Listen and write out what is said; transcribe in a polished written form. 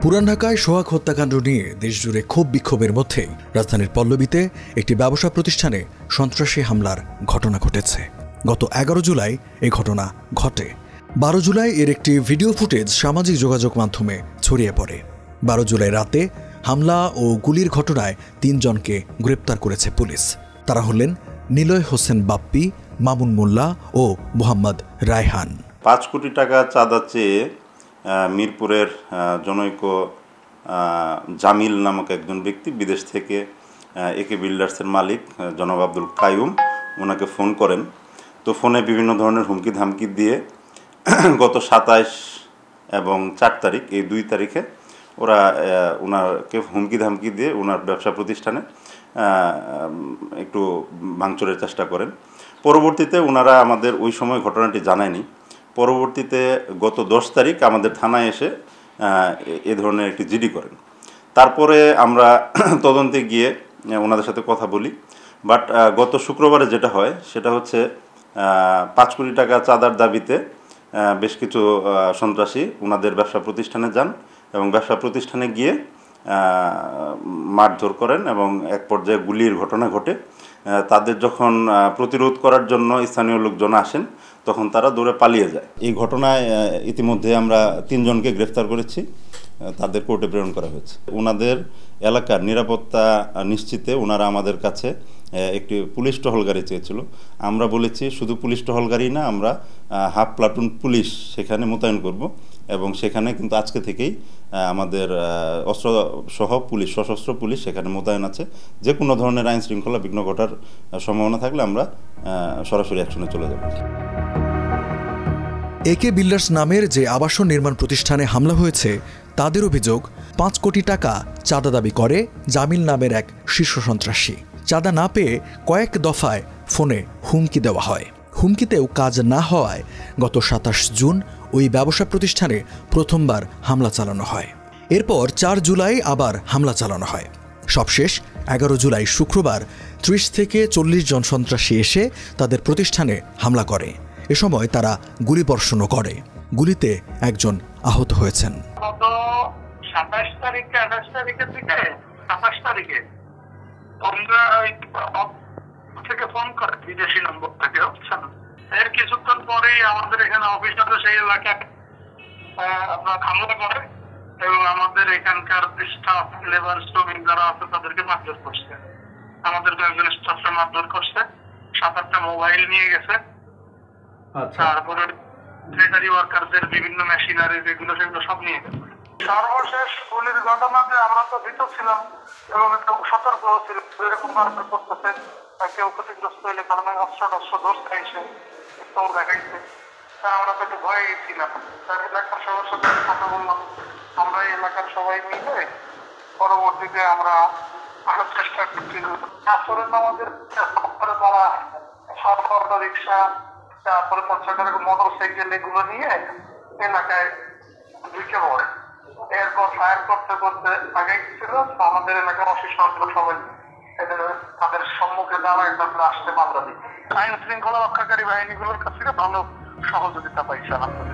পুরান ঢাকায় সোহাগ হত্যাকাণ্ড নিয়ে দেশজুড়ে ক্ষোভ বিক্ষোভের মধ্যে রাজধানীর পল্লবীতে একটি ব্যবসা প্রতিষ্ঠানে সন্ত্রাসী হামলার ঘটনা ঘটেছে। গত 11 জুলাই এই ঘটনা ঘটে। 12 জুলাই এর একটি ভিডিও ফুটেজ সামাজিক যোগাযোগ মাধ্যমে ছড়িয়ে পড়ে। 12 জুলাই রাতে হামলা ও গুলির ঘটনায় 3 জনকে গ্রেপ্তার করেছে পুলিশ। তারা হলেন নিলয় হোসেন বাপ্পি, মামুন মোল্লা ও মোহাম্মদ রায়হান। 5 কোটি টাকা চাঁদা চেয়ে মিরপুরের জনৈক জামিল নামক একজন ব্যক্তি বিদেশ থেকে একে বিল্ডার্সের মালিক জনাব আব্দুল কাইয়ুম ওনাকে ফোন করেন। তো ফোনে বিভিন্ন ধরনের হুমকি ধামকি দিয়ে গত 27 এবং 4 তারিখ এই 2 তারিখে ওরা ওনাকে হুমকি ধামকি দিয়ে ওনার ব্যবসা প্রতিষ্ঠানে একটু ভাঙচুরের চেষ্টা করেন। পরবর্তীতে ওনারা আমাদের ওই সময় ঘটনাটি জানায়নি। পরবর্তীতে গত 10 তারিখ আমাদের থানায় এসে এ ধরনের একটি জিডি করেন। তারপরে আমরা তদন্তে গিয়ে ওনাদের সাথে কথা বলি। বাট গত শুক্রবারে যেটা হয় সেটা হচ্ছে 5 কোটি টাকা চাঁদার দাবিতে বেশ কিছু সন্ত্রাসী ওনাদের ব্যবসা প্রতিষ্ঠানে যান এবং ব্যবসা প্রতিষ্ঠানে গিয়ে মারধর করেন এবং এক পর্যায়ে গুলির ঘটনা ঘটে। তাদের যখন প্রতিরোধ করার জন্য স্থানীয় লোকজন আসেন তখন তারা দৌড়ে পালিয়ে যায়। এই ঘটনায় ইতিমধ্যে আমরা 3 জনকে গ্রেফতার করেছি, তাদের কোর্টে প্রেরণ করা হয়েছে। ওনাদের এলাকার নিরাপত্তা নিশ্চিতে ওনারা আমাদের কাছে একটি পুলিশ টহল গাড়ি চেয়েছিল। আমরা বলেছি শুধু পুলিশ টহল গাড়ি না, আমরা হাফ প্লাটুন পুলিশ সেখানে মোতায়েন করব এবং সেখানে কিন্তু আজকে থেকেই আমাদের অস্ত্রসহ পুলিশ, সশস্ত্র পুলিশ সেখানে মোতায়েন আছে। যে কোনো ধরনের আইন শৃঙ্খলা বিঘ্ন ঘটার সম্ভাবনা থাকলে আমরা সরাসরি অ্যাকশনে চলে যাব। একে বিল্ডার্স নামের যে আবাসন নির্মাণ প্রতিষ্ঠানে হামলা হয়েছে তাদের অভিযোগ 5 কোটি টাকা চাঁদা দাবি করে জামিল নামের এক শীর্ষ সন্ত্রাসী। চাঁদা না পেয়ে কয়েক দফায় ফোনে হুমকি দেওয়া হয়। হুমকিতেও কাজ না হওয়ায় গত 27 জুন ওই ব্যবসা প্রতিষ্ঠানে প্রথমবার হামলা চালানো হয়। এরপর 4 জুলাই আবার হামলা চালানো হয়। সবশেষ 11 জুলাই শুক্রবার 30 থেকে 40 জন সন্ত্রাসী এসে তাদের প্রতিষ্ঠানে হামলা করে। এ সময় তারা গুলিবর্ষণও করে। গুলিতে একজন আহত হয়েছেন। 27 তারিখে 28 তারিখের দিকে 27 তারিখে আমরা থেকে ফোন করে বিদেশি নম্বর থেকে, বুঝছেন। এর কিছুক্ষণ পরেই আমাদের এখানে অফিসাররা সেই এলাকায় আপনার হামলা করে এবং আমাদের এখানকার স্টাফ, লেবার, শ্রমিক যারা আছে তাদেরকে মারধর করছে। আমাদের কয়েকজন স্টাফরা মারধর করছে, 7-8টা মোবাইল নিয়ে গেছে। তারপরে মিলিটারি ওয়ার্কারদের বিভিন্ন মেশিনারি যেগুলো সেগুলো সব নিয়ে গেছে। সর্বশেষ গুলির ঘটনাতে আমরা তো ভীত ছিলাম এবং একটু সতর্ক ছিল, এরকম মারধর করতেছে কেউ ক্ষতিগ্রস্ত হইলে, কারণ অস্ত্র ধরতে এসে দেখাইছে। আমরা তো একটু ভয়ে ছিলাম। তার এলাকার সবার সাথে কথা বললাম, আমরা এই এলাকার সবাই মিলে পরবর্তীতে আমরা আরো চেষ্টা করছি। আসলে আমাদের তারা সব অটো রিক্সা, তারপরে 50 টাকা মোটর সাইকেল এগুলো নিয়ে এলাকায় ঢুকে পড়ে। এরপর ফায়ার করতে করতে আগে ছিল আমাদের এলাকার অফিসারগুলো সবাই তাদের সম্মুখে দাঁড়ায় তারপরে আসতে বাধা দিই। আইন শৃঙ্খলা রক্ষাকারী বাহিনীগুলোর কাছ থেকে ভালো সহযোগিতা পাইছে আমাদের।